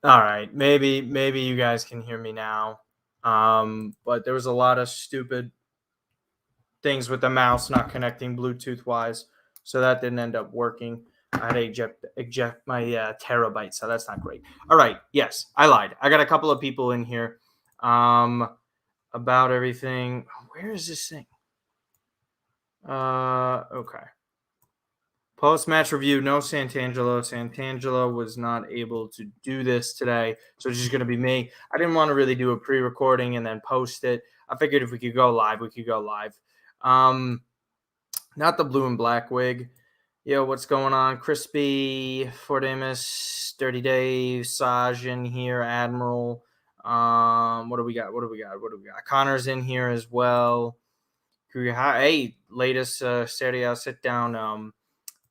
All right, maybe you guys can hear me now. But there was a lot of stupid things with the mouse not connecting Bluetooth wise, so that didn't end up working. I had to eject my terabyte, so that's not great. All right, yes, I lied. I got a couple of people in here about everything. Where is this thing? Okay. Post-match review, no Santangelo. Santangelo was not able to do this today, so it's just going to be me. I didn't want to really do a pre-recording and then post it. I figured if we could go live, we could go live. Not the blue and black wig. Yo, what's going on? Crispy, Fordamus, Dirty Dave, Saj in here, Admiral. What do we got? Connor's in here as well. Hey, latest Serie A sit down.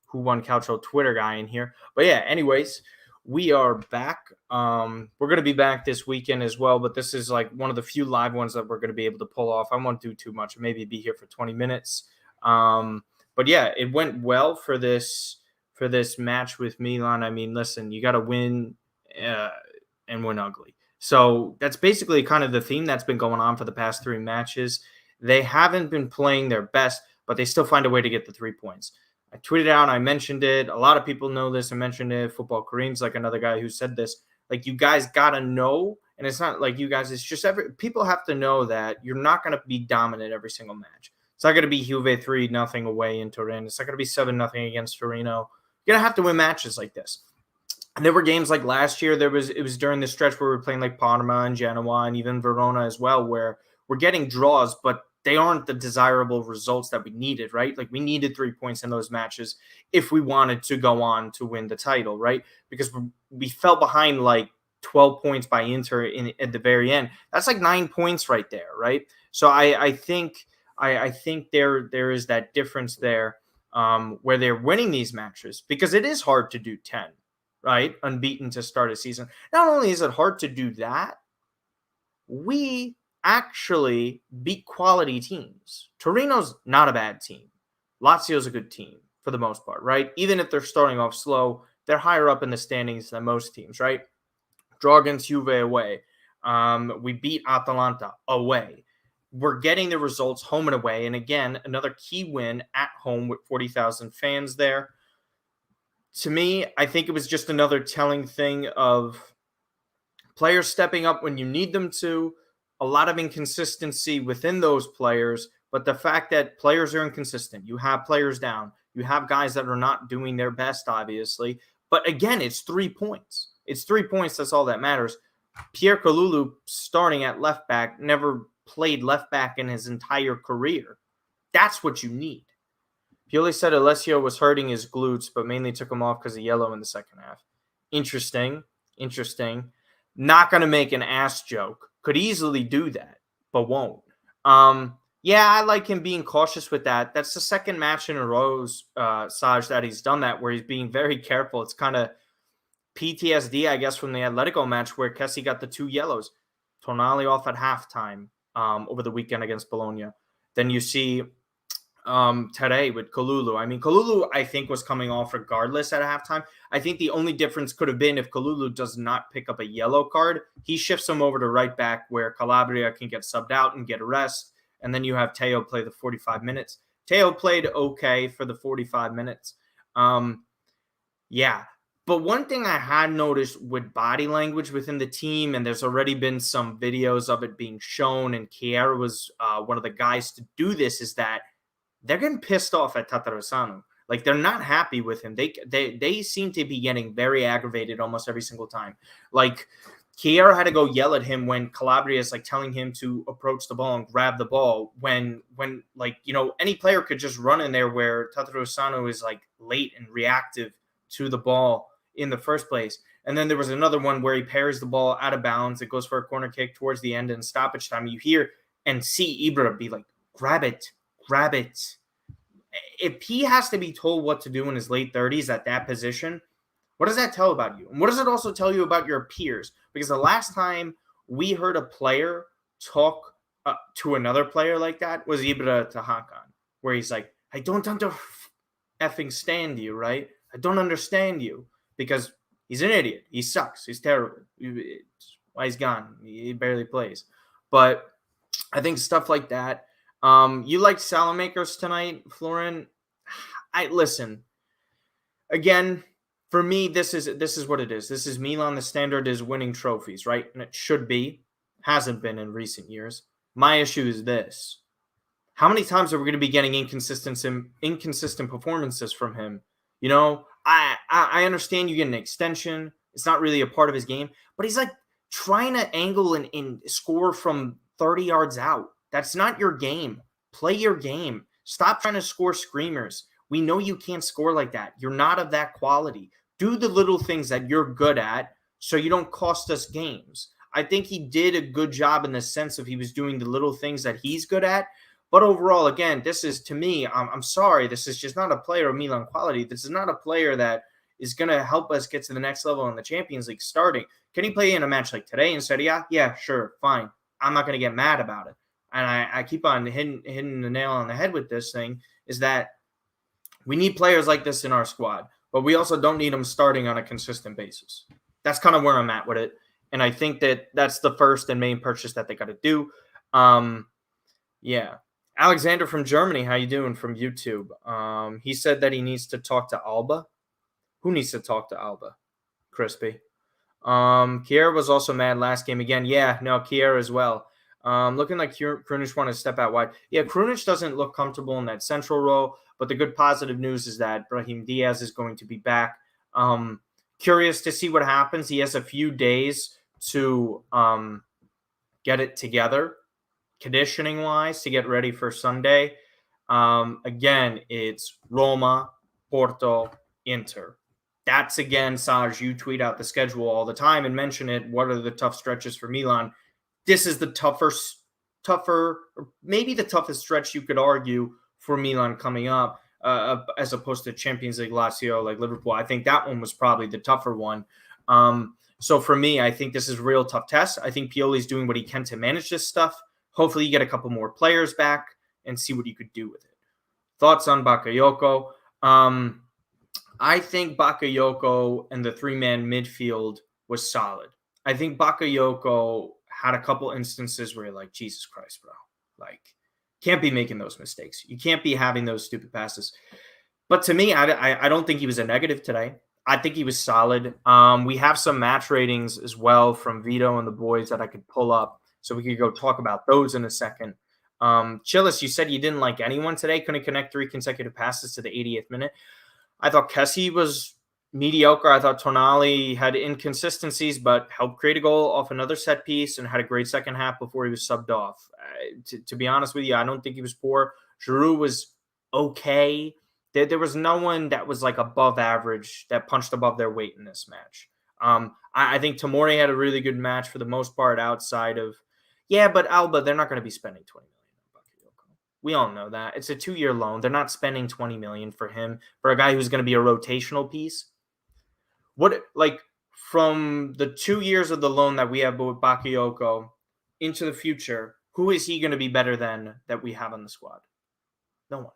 Who Won Calcio Twitter guy in here. But yeah, anyways, we are back. We're going to be back this weekend as well, but this is like one of the few live ones that we're going to be able to pull off. I won't do too much, maybe be here for 20 minutes. But yeah, it went well for this match with Milan. I mean, listen, you got to win and win ugly. So that's basically kind of the theme that's been going on for the past 3 matches. They haven't been playing their best, but they still find a way to get the 3 points. I tweeted out, I mentioned it. A lot of people know this. I mentioned it. Football Korean's like another guy who said this. Like, you guys got to know, and it's not like you guys, it's just people have to know that you're not going to be dominant every single match. It's not going to be Juve 3-0 away in Turin. It's not going to be 7-0 against Torino. You're going to have to win matches like this. And there were games like last year. It was during the stretch where we were playing like Parma and Genoa and even Verona as well, where we're getting draws, but they aren't the desirable results that we needed, right? Like, we needed 3 points in those matches if we wanted to go on to win the title, right? Because we fell behind like 12 points by Inter at the very end. That's like 9 points right there, right? So I think there is that difference there where they're winning these matches, because it is hard to do 10, right? Unbeaten to start a season. Not only is it hard to do that, we actually beat quality teams. Torino's not a bad team. Lazio's a good team for the most part, right? Even if they're starting off slow, they're higher up in the standings than most teams, right? Draw against Juve away. We beat Atalanta away. We're getting the results home and away. And again, another key win at home with 40,000 fans there. To me, I think it was just another telling thing of players stepping up when you need them to. A lot of inconsistency within those players, but the fact that players are inconsistent, you have players down, you have guys that are not doing their best, obviously. But again, it's 3 points. It's 3 points. That's all that matters. Pierre Kalulu, starting at left back, never played left back in his entire career. That's what you need. Pioli said Alessio was hurting his glutes, but mainly took him off because of yellow in the second half. Interesting. Not going to make an ass joke. Could easily do that, but won't. Yeah, I like him being cautious with that. That's the second match in a row, Saj, that he's done that, where he's being very careful. It's kind of PTSD, I guess, from the Atletico match where Kessie got the 2 yellows. Tonali off at halftime over the weekend against Bologna. Then you see today with Kalulu. I mean, Kalulu, I think, was coming off regardless at halftime. I think the only difference could have been if Kalulu does not pick up a yellow card, he shifts him over to right back where Calabria can get subbed out and get a rest. And then you have Teo play the 45 minutes. Teo played okay for the 45 minutes. Yeah. But one thing I had noticed with body language within the team, and there's already been some videos of it being shown, and Chiara was one of the guys to do this, is that they're getting pissed off at Tatarusanu. Like, they're not happy with him. They seem to be getting very aggravated almost every single time. Like, Chiara had to go yell at him when Calabria is like telling him to approach the ball and grab the ball when like, you know, any player could just run in there, where Tatarusanu is like late and reactive to the ball in the first place. And then there was another one where he parries the ball out of bounds. It goes for a corner kick towards the end, and stoppage time. You hear and see Ibra be like, grab it. If he has to be told what to do in his late 30s at that position, what does that tell about you? And what does it also tell you about your peers? Because the last time we heard a player talk to another player like that was Ibra to Hakan, where he's like, I don't effing stand you, right? I don't understand you. Because He's an idiot. He sucks. He's terrible. Why he's gone. He barely plays. But I think stuff like that. You liked Salamakers tonight, Florin. I listen again. For me, this is what it is. This is Milan. The standard is winning trophies, right? And it should be. Hasn't been in recent years. My issue is this: how many times are we going to be getting inconsistent performances from him? You know, I understand you get an extension. It's not really a part of his game, but he's like trying to angle and score from 30 yards out. That's not your game. Play your game. Stop trying to score screamers. We know you can't score like that. You're not of that quality. Do the little things that you're good at so you don't cost us games. I think he did a good job in the sense of he was doing the little things that he's good at. But overall, again, this is, to me, I'm sorry, this is just not a player of Milan quality. This is not a player that is going to help us get to the next level in the Champions League starting. Can he play in a match like today in Serie A? Yeah, sure, fine. I'm not going to get mad about it. And I keep on hitting the nail on the head with this thing, is that we need players like this in our squad, but we also don't need them starting on a consistent basis. That's kind of where I'm at with it. And I think that that's the first and main purchase that they got to do. Yeah. Alexander from Germany, how you doing, from YouTube? He said that he needs to talk to Alba. Who needs to talk to Alba? Crispy. Kier was also mad last game again. Yeah, no, Kier as well. Looking like Krunic wanted to step out wide. Yeah, Krunic doesn't look comfortable in that central role, but the good positive news is that Brahim Diaz is going to be back. Curious to see what happens. He has a few days to get it together, conditioning-wise, to get ready for Sunday. Again, it's Roma, Porto, Inter. That's, again, Saj, you tweet out the schedule all the time and mention it. What are the tough stretches for Milan? This is the tougher, or maybe the toughest stretch you could argue for Milan coming up, as opposed to Champions League, Lazio, like Liverpool. I think that one was probably the tougher one. So for me, I think this is a real tough test. I think Pioli's doing what he can to manage this stuff. Hopefully you get a couple more players back and see what you could do with it. Thoughts on Bakayoko? I think Bakayoko and the three-man midfield was solid. I think Bakayoko had a couple instances where you're like, Jesus Christ, bro. Like, can't be making those mistakes. You can't be having those stupid passes. But to me, I don't think he was a negative today. I think he was solid. We have some match ratings as well from Vito and the boys that I could pull up, so we could go talk about those in a second. Chillis, you said you didn't like anyone today. Couldn't connect 3 consecutive passes to the 80th minute. I thought Kessie was mediocre. I thought Tonali had inconsistencies, but helped create a goal off another set piece and had a great second half before he was subbed off. To be honest with you, I don't think he was poor. Giroud was okay. There was no one that was like above average that punched above their weight in this match. I think Tomori had a really good match for the most part outside of, but Alba, they're not going to be spending 20 million on Bakayoko. We all know that. It's a 2-year loan. They're not spending 20 million for him, for a guy who's going to be a rotational piece. From the 2 years of the loan that we have with Bakayoko into the future, who is he going to be better than that we have on the squad? No one.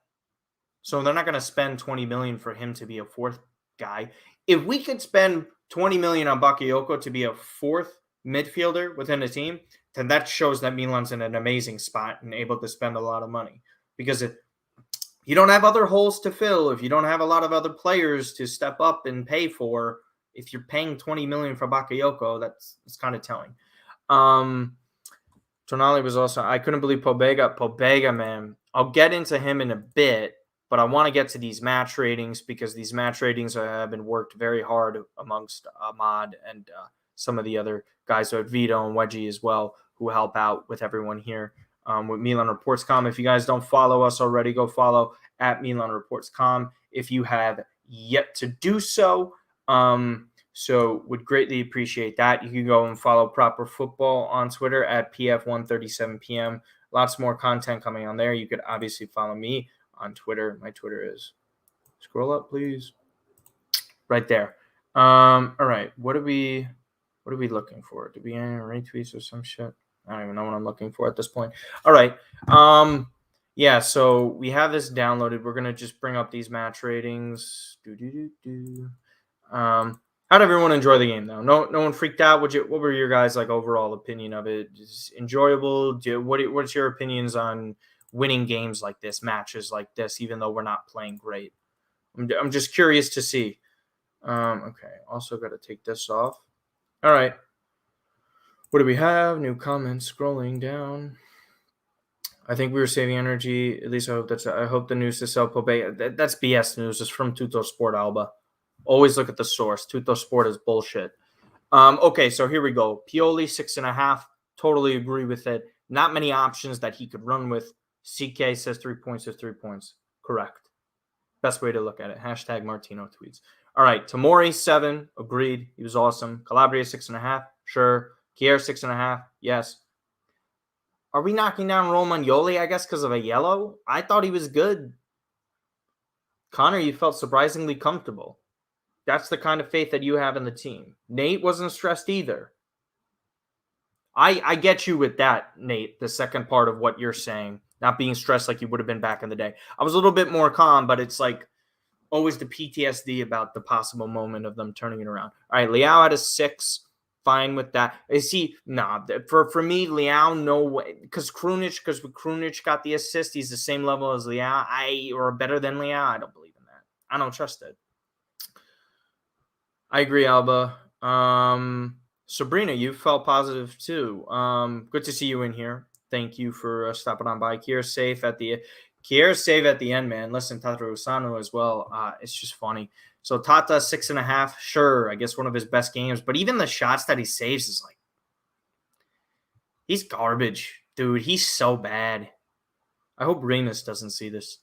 So they're not going to spend 20 million for him to be a fourth guy. If we could spend 20 million on Bakayoko to be a fourth midfielder within a team, then that shows that Milan's in an amazing spot and able to spend a lot of money. Because if you don't have other holes to fill, if you don't have a lot of other players to step up and pay for, if you're paying 20 million for Bakayoko, that's kind of telling. Tonali was also, I couldn't believe Pobega, man. I'll get into him in a bit, but I want to get to these match ratings because these match ratings have been worked very hard amongst Ahmad and some of the other guys, so Vito and Wedgie as well, who help out with everyone here with Milan Reports.com. If you guys don't follow us already, go follow at Milan Reports.com if you have yet to do so. So would greatly appreciate that. You can go and follow Proper Football on Twitter at PF137PM. Lots more content coming on there. You could obviously follow me on Twitter. My Twitter is, scroll up, please. Right there. All right. What are we looking for? Do we have any retweets or some shit? I don't even know what I'm looking for at this point. All right. Yeah, so we have this downloaded. We're gonna just bring up these match ratings. How'd everyone enjoy the game though? No one freaked out. What were your guys like overall opinion of it? Is it enjoyable? What's your opinions on winning games like this, matches like this, even though we're not playing great? I'm just curious to see. Okay. Also got to take this off. All right. What do we have? New comments scrolling down. I think we were saving energy. At least I hope the news to sell Pobe. That's BS news. It's from Tutto Sport Alba. Always look at the source. Tutto Sport is bullshit. Okay, so here we go. Pioli 6.5. Totally agree with it. Not many options that he could run with. CK says 3 points is 3 points. Correct. Best way to look at it. Hashtag Martino tweets. All right, Tamori 7. Agreed. He was awesome. Calabria 6.5. Sure. Kier 6.5. Yes. Are we knocking down Romagnoli, I guess, because of a yellow? I thought he was good. Connor, you felt surprisingly comfortable. That's the kind of faith that you have in the team. Nate wasn't stressed either. I get you with that, Nate, the second part of what you're saying. Not being stressed like you would have been back in the day. I was a little bit more calm, but it's like always the PTSD about the possible moment of them turning it around. All right, Leao had a 6. Fine with that. Is he for me, Leao, no way. Because Krunic got the assist, he's the same level as Leao. Or better than Leao. I don't believe in that. I don't trust it. I agree, Alba. Sabrina, you felt positive too. Good to see you in here. Thank you for stopping on by. Kiera's safe at the end, man. Listen, Tata Rosano as well. It's just funny. So Tata 6.5, sure. I guess one of his best games, but even the shots that he saves is like, he's garbage, dude. He's so bad. I hope Remus doesn't see this.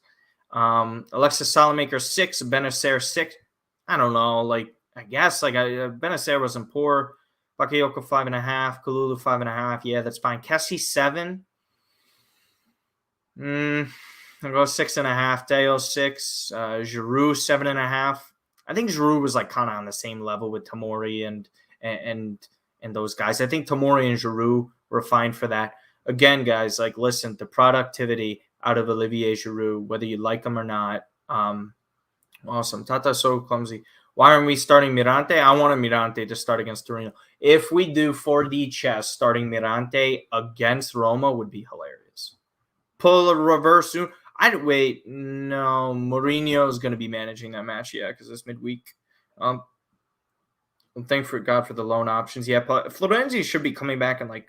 Alexis Salamaker 6, Benacer 6. I don't know. Like, I guess Benacer wasn't poor. Bakayoko 5.5, Kalulu 5.5. Yeah, that's fine. Kessie 7. I'll go 6.5. Deo 6. Giroud 7.5. I think Giroud was like kind of on the same level with Tamori and those guys. I think Tamori and Giroud were fine for that. Again, guys, like listen, the productivity out of Olivier Giroud, whether you like him or not, awesome. Tata's so clumsy. Why aren't we starting Mirante? I wanted Mirante to start against Torino. If we do 4D chess, starting Mirante against Roma would be hilarious. Pull a reverse soon. I'd wait. No, Mourinho is going to be managing that match. Yeah, because it's midweek. Thank God for the loan options. Yeah, Florenzi should be coming back in like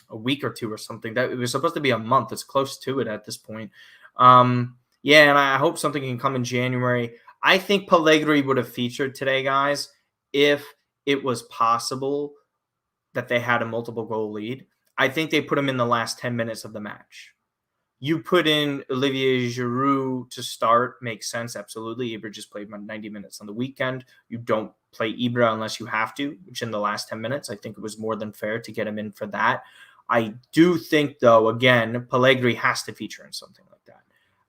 a week or two or something. That it was supposed to be a month. It's close to it at this point. Yeah, and I hope something can come in January. I think Pellegrini would have featured today, guys, if it was possible that they had a multiple goal lead. I think they put him in the last 10 minutes of the match. You put in Olivier Giroud to start, makes sense, absolutely. Ibra just played 90 minutes on the weekend. You don't play Ibra unless you have to, which in the last 10 minutes, I think it was more than fair to get him in for that. I do think, though, again, Pellegrini has to feature in something like that.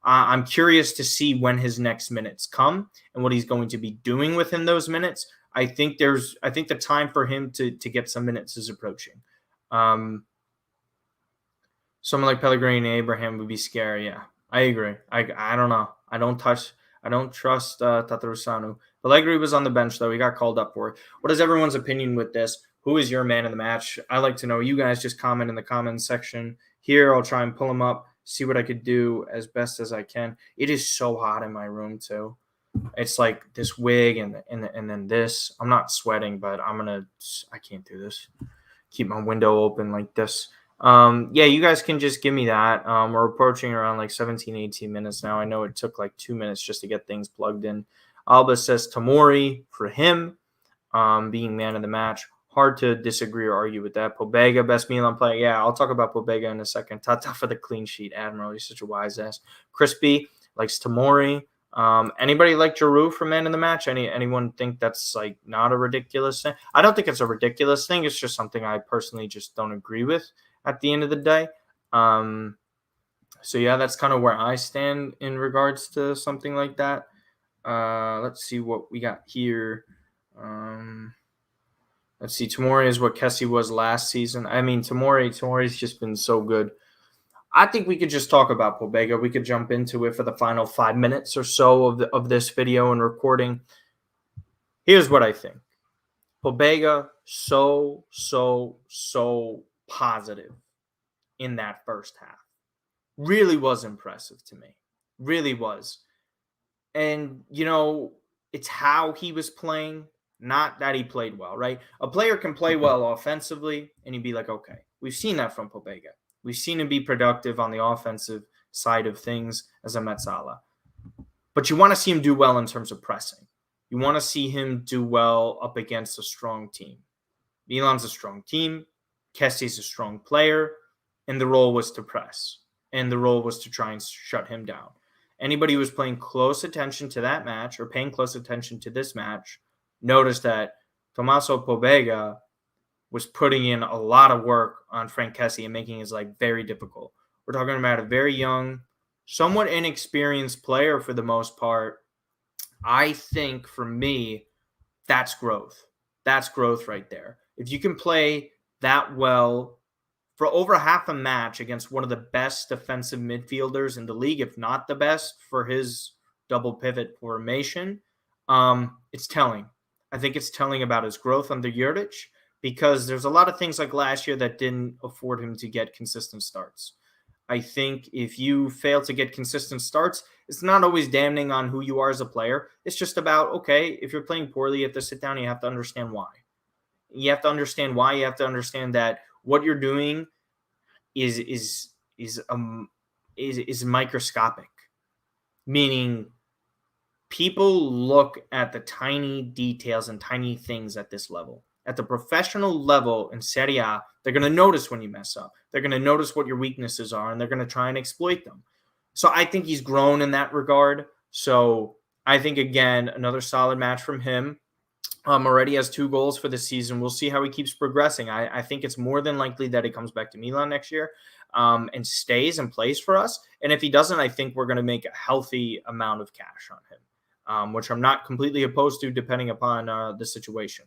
I'm curious to see when his next minutes come and what he's going to be doing within those minutes. I think the time for him to get some minutes is approaching. Someone like Pellegrini and Abraham would be scary. Yeah, I agree. I don't know. I don't trust Tatarusanu. Pellegrini was on the bench, though. He got called up for it. What is everyone's opinion with this? Who is your man of the match? I like to know. You guys just comment in the comments section here. I'll try and pull them up, see what I could do as best as I can. It is so hot in my room, too. It's like this wig and then this. I'm not sweating, but I can't do this. Keep my window open like this. Yeah, you guys can just give me that. We're approaching around like 17, 18 minutes now. I know it took like 2 minutes just to get things plugged in. Alba says Tamori for him, being man of the match. Hard to disagree or argue with that. Pobega, best Milan player. Yeah, I'll talk about Pobega in a second. Tata for the clean sheet. Admiral, he's such a wise ass. Crispy likes Tamori. Anybody like Giroud for man of the match? Anyone think that's like not a ridiculous thing? I don't think it's a ridiculous thing. It's just something I personally just don't agree with at the end of the day. So yeah, that's kind of where I stand in regards to something like that. Let's see what we got here. Let's see. Tamori is what Kessie was last season. I mean, Tamori's just been so good. I think we could just talk about Pobega. We could jump into it for the final 5 minutes or so of this video and recording. Here's what I think. Pobega, so positive in that first half. Really was impressive to me. Really was. And, it's how he was playing, not that he played well, right? A player can play well offensively, and you'd be like, okay, we've seen that from Pobega. We've seen him be productive on the offensive side of things as a Mezzala. But you want to see him do well in terms of pressing. You want to see him do well up against a strong team. Milan's a strong team. Kessie's a strong player. And the role was to press. And the role was to try and shut him down. Anybody who was paying close attention to that match or paying close attention to this match noticed that Tommaso Pobega was putting in a lot of work on Frank Kessie and making his life very difficult. We're talking about a very young, somewhat inexperienced player for the most part. I think for me, that's growth. That's growth right there. If you can play that well for over half a match against one of the best defensive midfielders in the league, if not the best for his double pivot formation, it's telling. I think it's telling about his growth under Juric, because there's a lot of things like last year that didn't afford him to get consistent starts. I think if you fail to get consistent starts, it's not always damning on who you are as a player. It's just about, okay, if you're playing poorly, you have to sit down and you have to understand why. You have to understand why. You have to understand that what you're doing is microscopic, meaning people look at the tiny details and tiny things at this level. At the professional level in Serie A, they're going to notice when you mess up. They're going to notice what your weaknesses are, and they're going to try and exploit them. So I think he's grown in that regard. So I think, again, another solid match from him. Already has 2 goals for the season. We'll see how he keeps progressing. I think it's more than likely that he comes back to Milan next year and stays and plays for us. And if he doesn't, I think we're going to make a healthy amount of cash on him, which I'm not completely opposed to depending upon the situation.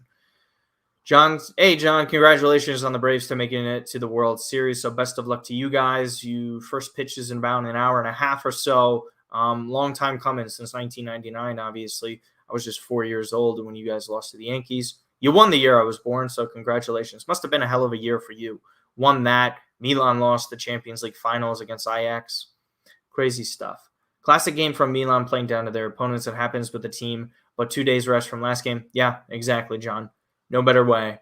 John, congratulations on the Braves to making it to the World Series. So best of luck to you guys. You first pitch is in about an hour and a half or so. Long time coming, since 1999, obviously. I was just 4 years old when you guys lost to the Yankees. You won the year I was born, so congratulations. Must have been a hell of a year for you. Won that. Milan lost the Champions League finals against Ajax. Crazy stuff. Classic game from Milan playing down to their opponents. It happens with the team, but 2 days rest from last game. Yeah, exactly, John. No better way.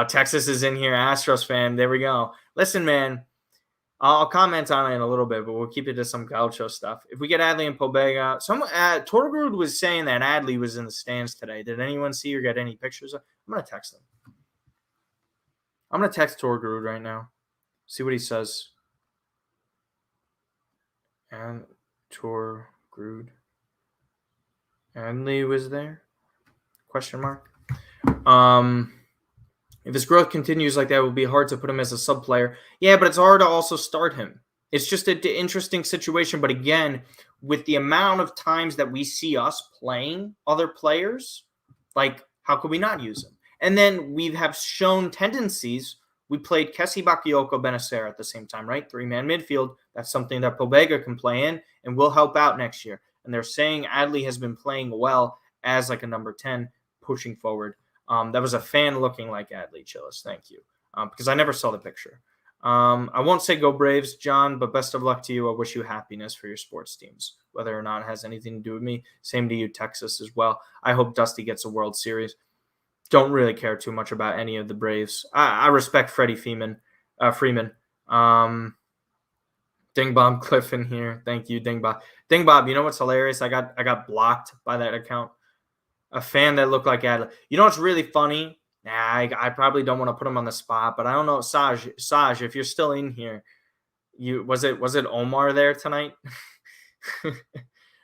Texas is in here. Astros fan. There we go. Listen, man. I'll comment on it in a little bit, but we'll keep it to some Gaucho stuff. If we get Adley and Pobega, Torgrud was saying that Adley was in the stands today. Did anyone see or get any pictures? I'm going to text him. I'm going to text Torgrud right now. See what he says. And Torgrud. Adley was there? Question mark. If his growth continues like that, it will be hard to put him as a sub player. Yeah, but it's hard to also start him. It's just an interesting situation. But again, with the amount of times that we see us playing other players, like, how could we not use him? And then we have shown tendencies. We played Kessie, Bakayoko, Benacer at the same time, right? 3-man midfield. That's something that Pobega can play in and will help out next year. And they're saying Adley has been playing well as like a number 10, pushing forward. That was a fan looking like Adley, Chillis. Thank you. Because I never saw the picture. I won't say go Braves, John, but best of luck to you. I wish you happiness for your sports teams, whether or not it has anything to do with me. Same to you, Texas, as well. I hope Dusty gets a World Series. Don't really care too much about any of the Braves. I respect Freddie Freeman. Dingbob Cliff in here. Thank you, Dingbob. Dingbob, you know what's hilarious? I got blocked by that account. A fan that looked like Adley. You know what's really funny? I probably don't want to put him on the spot, but I don't know. Saj, if you're still in here, was it Omar there tonight?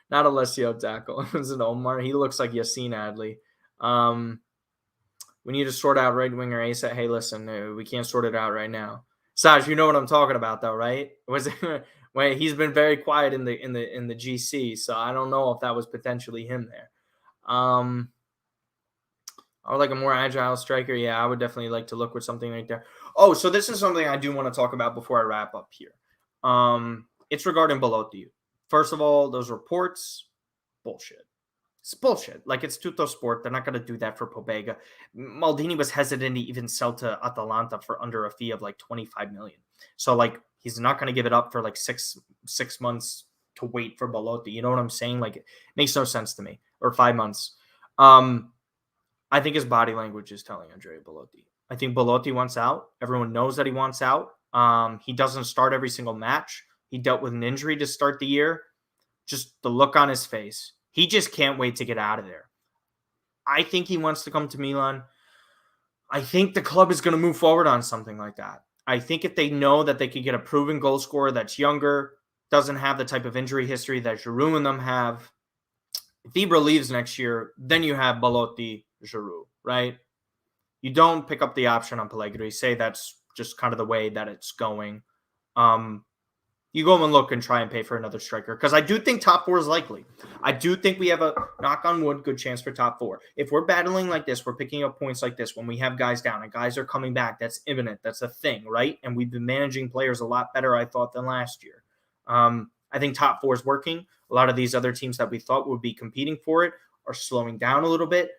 Not Alessio Tackle. Was it Omar? He looks like Yassine Adley. We need to sort out right winger ASAP. Hey, listen, we can't sort it out right now. Saj, you know what I'm talking about, though, right? Was it? Wait, he's been very quiet in the GC, so I don't know if that was potentially him there. I would like a more agile striker. Yeah, I would definitely like to look with something right there. Oh, so this is something I do want to talk about before I wrap up here. It's regarding Belotti. First of all, those reports, bullshit. It's bullshit. Like, it's tutto sport. They're not going to do that for Pobega. Maldini was hesitant to even sell to Atalanta for under a fee of like 25 million. So like, he's not going to give it up for like six months to wait for Belotti. You know what I'm saying? Like, it makes no sense to me. Or 5 months. I think his body language is telling Andrea Belotti. I think Belotti wants out. Everyone knows that he wants out. He doesn't start every single match. He dealt with an injury to start the year. Just the look on his face. He just can't wait to get out of there. I think he wants to come to Milan. I think the club is going to move forward on something like that. I think if they know that they could get a proven goal scorer that's younger, doesn't have the type of injury history that Giroud and them have, if Ibra leaves next year, then you have Belotti, Giroud, right? You don't pick up the option on Pellegrini. Say that's just kind of the way that it's going. You go and look and try and pay for another striker, because I do think top 4 is likely. I do think we have a, knock on wood, good chance for top 4. If we're battling like this, we're picking up points like this when we have guys down and guys are coming back, that's imminent. That's a thing, right? And we've been managing players a lot better, I thought, than last year. I think top 4 is working. A lot of these other teams that we thought would be competing for it are slowing down a little bit.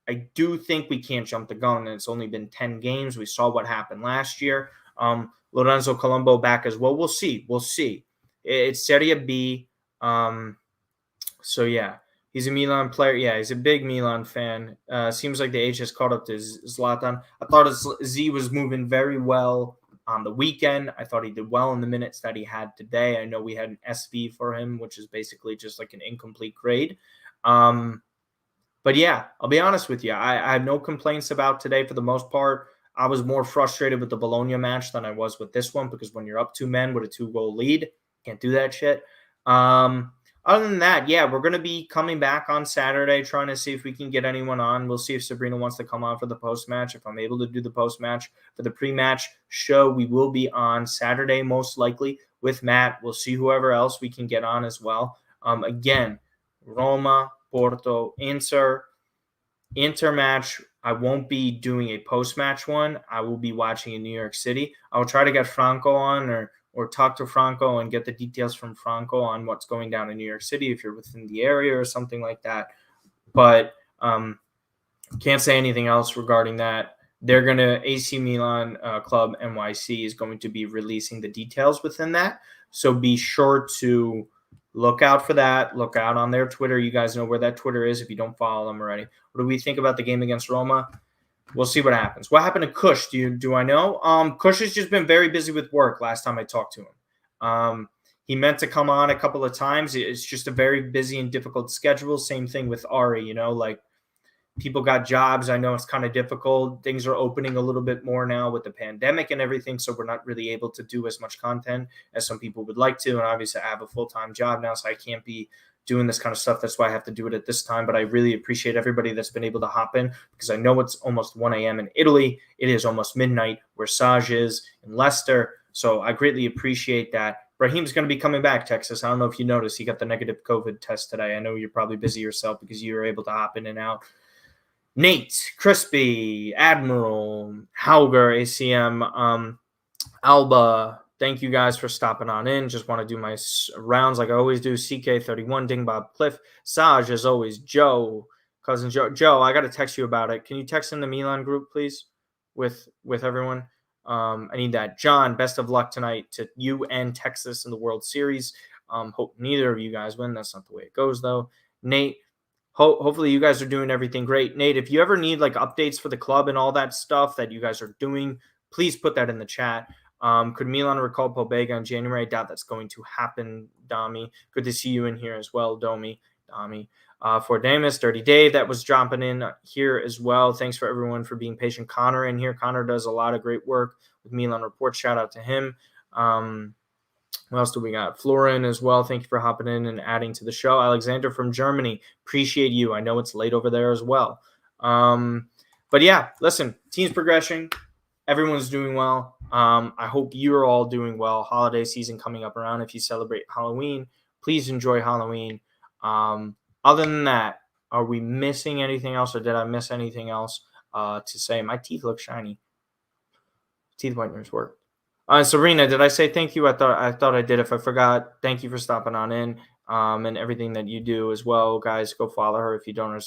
I do think we can't jump the gun, and it's only been 10 games. We saw what happened last year. Lorenzo Colombo back as well. We'll see. It's Serie B. So, yeah, he's a Milan player. Yeah, he's a big Milan fan. Seems like the age has caught up to Zlatan. I thought Z was moving very well on the weekend. I thought he did well in the minutes that he had today. I know we had an SV for him, which is basically just like an incomplete grade. But, yeah, I'll be honest with you. I have no complaints about today for the most part. I was more frustrated with the Bologna match than I was with this one, because when you're up 2 men with a 2-goal lead, can't do that shit. Other than that, yeah, we're going to be coming back on Saturday, trying to see if we can get anyone on. We'll see if Sabrina wants to come on for the post-match, if I'm able to do the post-match. For the pre-match show, we will be on Saturday, most likely, with Matt. We'll see whoever else we can get on as well. Again, Roma, Porto, Inter match. I won't be doing a post-match one. I will be watching in New York City. I will try to get Franco on or talk to Franco and get the details from Franco on what's going down in New York City if you're within the area or something like that. But can't say anything else regarding that. They're going to, AC Milan Club NYC is going to be releasing the details within that. So be sure to look out for that. Look out on their Twitter. You guys know where that Twitter is if you don't follow them already. What do we think about the game against Roma? We'll see what happens. What happened to Kush? Do I know? Kush has just been very busy with work last time I talked to him. He meant to come on a couple of times. It's just a very busy and difficult schedule. Same thing with Ari, like people got jobs. I know it's kind of difficult. Things are opening a little bit more now with the pandemic and everything, so we're not really able to do as much content as some people would like to. And obviously, I have a full-time job now, so I can't be doing this kind of stuff. That's why I have to do it at this time. But I really appreciate everybody that's been able to hop in, because I know it's almost 1 a.m. in Italy. It is almost midnight where Saj is in Leicester. So I greatly appreciate that. Raheem's going to be coming back, Texas. I don't know if you noticed. He got the negative COVID test today. I know you're probably busy yourself because you were able to hop in and out. Nate, Crispy, Admiral, Hauger, ACM, Alba, thank you guys for stopping on in. Just want to do my rounds like I always do. CK31, Dingbob, Cliff, Saj, as always, Joe, Cousin Joe. Joe, I got to text you about it. Can you text in the Milan group, please, with everyone? I need that. John, best of luck tonight to you and Texas in the World Series. Hope neither of you guys win. That's not the way it goes, though. Nate, hopefully you guys are doing everything great. Nate, if you ever need like updates for the club and all that stuff that you guys are doing, please put that in the chat. Could Milan recall Pobega in January? I doubt that's going to happen, Dami. Good to see you in here as well, Dami. For Damus, Dirty Dave, that was jumping in here as well. Thanks for everyone for being patient. Connor in here. Connor does a lot of great work with Milan Report. Shout out to him. What else do we got? Florin as well. Thank you for hopping in and adding to the show. Alexander from Germany. Appreciate you. I know it's late over there as well. But yeah, listen, team's progression. Everyone's doing well. I hope you're all doing well. Holiday season coming up around. If you celebrate Halloween, please enjoy Halloween. Other than that, are we missing anything else, or did I miss anything else to say? My teeth look shiny. Teeth whiteners work. Serena, did I say thank you? I thought I did. If I forgot, thank you for stopping on in. and everything that you do as well, guys. Go follow her if you don't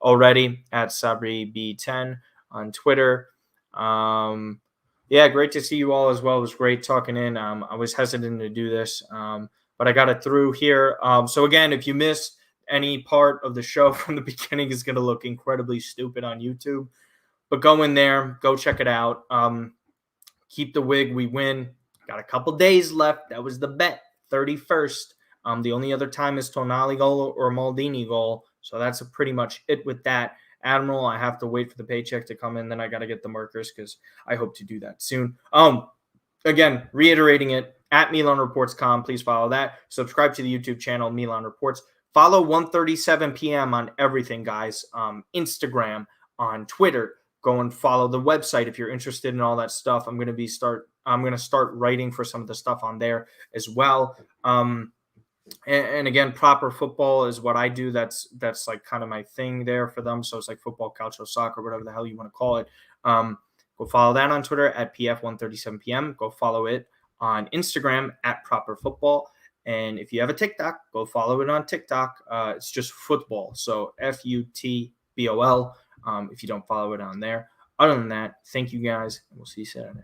already at SabriB10 on Twitter. Yeah, great to see you all as well. It was great talking in. I was hesitant to do this, but I got it through here. So again, if you missed any part of the show from the beginning, is going to look incredibly stupid on YouTube. But go in there, go check it out. Keep the wig, we win. Got a couple days left. That was the bet, 31st. The only other time is Tonali goal or Maldini goal. So that's pretty much it with that. Admiral, I have to wait for the paycheck to come in. Then I got to get the markers because I hope to do that soon. Again, reiterating it, at MilanReports.com. Please follow that. Subscribe to the YouTube channel, Milan Reports. Follow 1:37 p.m. on everything, guys. Instagram, on Twitter. Go and follow the website if you're interested in all that stuff. I'm going to start writing for some of the stuff on there as well. And again, proper football is what I do. That's like kind of my thing there for them. So it's like football, calcio, soccer, whatever the hell you want to call it. Go follow that on Twitter at PF1:37 p.m. Go follow it on Instagram at proper football. And if you have a TikTok, go follow it on TikTok. It's just football. So FUTBOL. If you don't follow it on there. Other than that, thank you guys. And we'll see you Saturday.